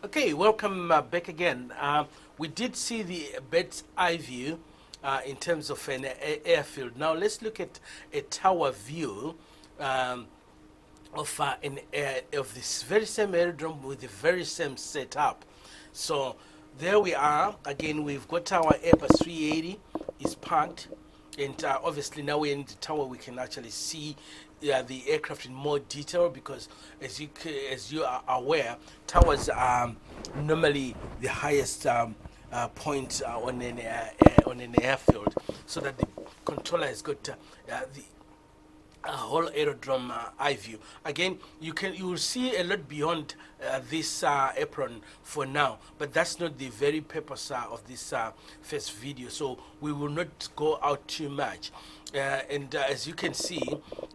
Okay, welcome back again. We did see the bird's eye view in terms of an airfield. Now let's look at a tower view um, of this very same aerodrome with the very same setup. So there we are. Again, we've got our Airbus 380 is parked, and obviously now we're in the tower. We can actually see the aircraft in more detail because, as you are aware, towers are normally the highest point on an airfield, so that the controller has got the a whole aerodrome eye view. Again, you will see a lot beyond this apron for now, but that's not the very purpose of this first video. So we will not go out too much. And as you can see,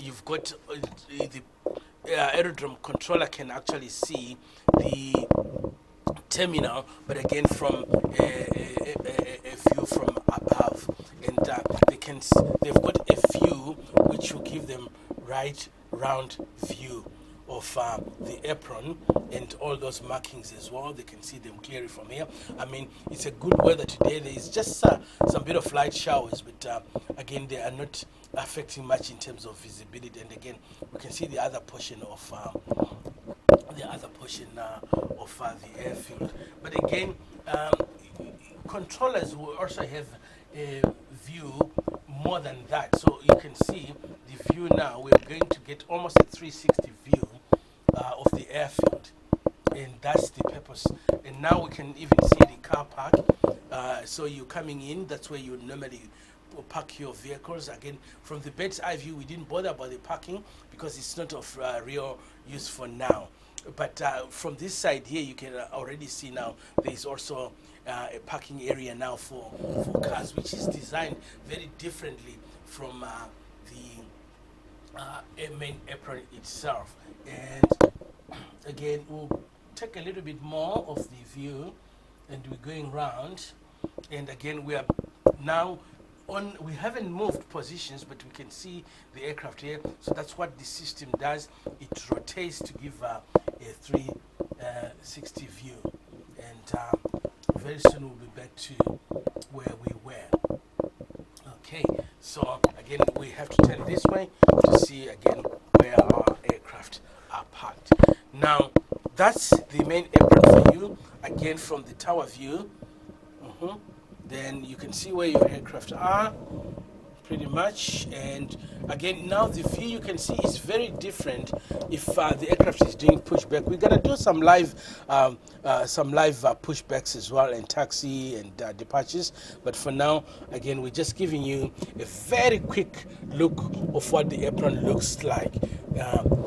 you've got the aerodrome controller can actually see the terminal, but again from a view from above, and they've got a view which will give them right round view of the apron and all those markings as well. They can see them clearly from here. I mean, it's a good weather today. There is just some bit of light showers, but again, they are not affecting much in terms of visibility. And again, we can see the other portion of the airfield. But again, controllers will also have a view more than that. So you can see the view now. We're going to get almost a 360 view of the airfield, and that's the purpose. And now we can even see the car park. So you're coming in, that's where you normally park your vehicles. Again, from the bird's eye view, we didn't bother about the parking because it's not of real use for now. But from this side here, you can already see now there's also a parking area now for cars, which is designed very differently from the main apron itself. And again, we'll take a little bit more of the view, and we're going round. And again, we are now we haven't moved positions, but we can see the aircraft here. So that's what the system does. It rotates to give a 360 view. And very soon we'll be back to where we were. Okay, so again, we have to turn this way to see again where our aircraft are parked. Now, that's the main apron for you, again from the tower view. Then you can see where your aircraft are, pretty much. And again, now the view you can see is very different if the aircraft is doing pushback. We're gonna do some live pushbacks as well, and taxi and departures. But for now, again, we're just giving you a very quick look of what the apron looks like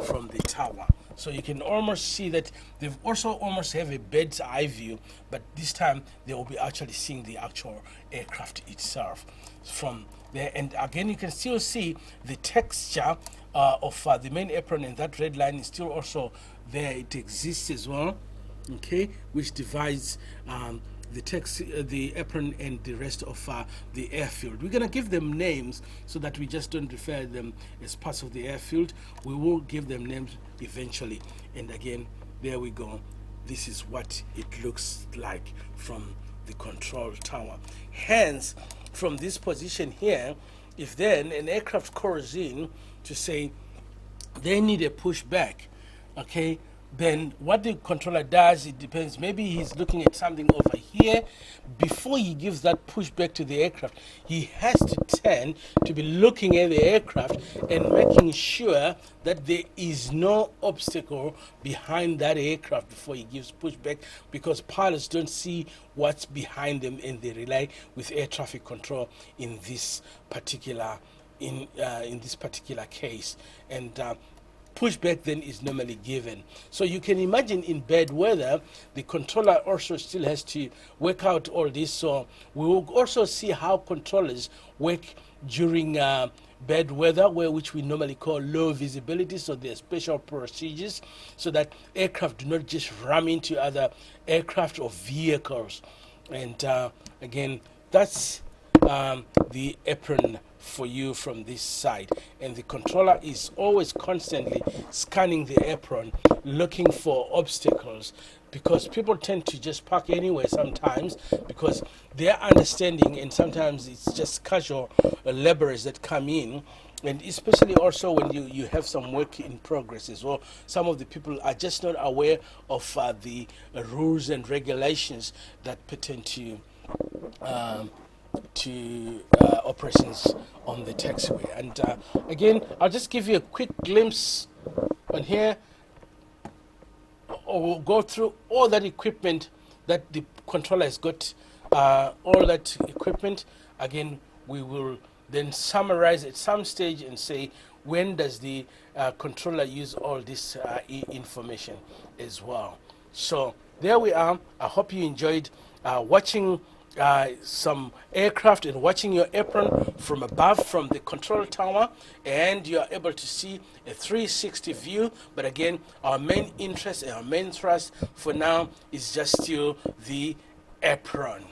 from the tower. So you can almost see that they've also almost have a bird's eye view, but this time they will be actually seeing the actual aircraft itself from there. And again, you can still see the texture of the main apron, and that red line is still also there. It exists as well, okay, which divides the apron and the rest of the airfield. We're going to give them names so that we just don't refer them as parts of the airfield. We will give them names eventually. And again, there we go. This is what it looks like from the control tower. Hence, from this position here, if then an aircraft calls in to say they need a pushback, okay, then what the controller does, it depends. Maybe he's looking at something over here. Before he gives that pushback to the aircraft, he has to turn to be looking at the aircraft and making sure that there is no obstacle behind that aircraft before he gives pushback, because pilots don't see what's behind them, and they rely with air traffic control in this particular case. And pushback then is normally given. So you can imagine in bad weather, the controller also still has to work out all this. So we will also see how controllers work during bad weather, which we normally call low visibility. So there are special procedures so that aircraft do not just ram into other aircraft or vehicles. And again, that's the apron for you from this side, and the controller is always constantly scanning the apron, looking for obstacles because people tend to just park anywhere sometimes because their understanding, and sometimes it's just casual laborers that come in, and especially also when you have some work in progress as well. Some of the people are just not aware of the rules and regulations that pertain to operations on the taxiway. And again, I'll just give you a quick glimpse on here, or we'll go through all that equipment that the controller has got, all that equipment. Again, we will then summarize at some stage and say when does the controller use all this information as well. So there we are. I hope you enjoyed watching some aircraft and watching your apron from above from the control tower, and you are able to see a 360 view. But again, our main interest and our main thrust for now is just still the apron.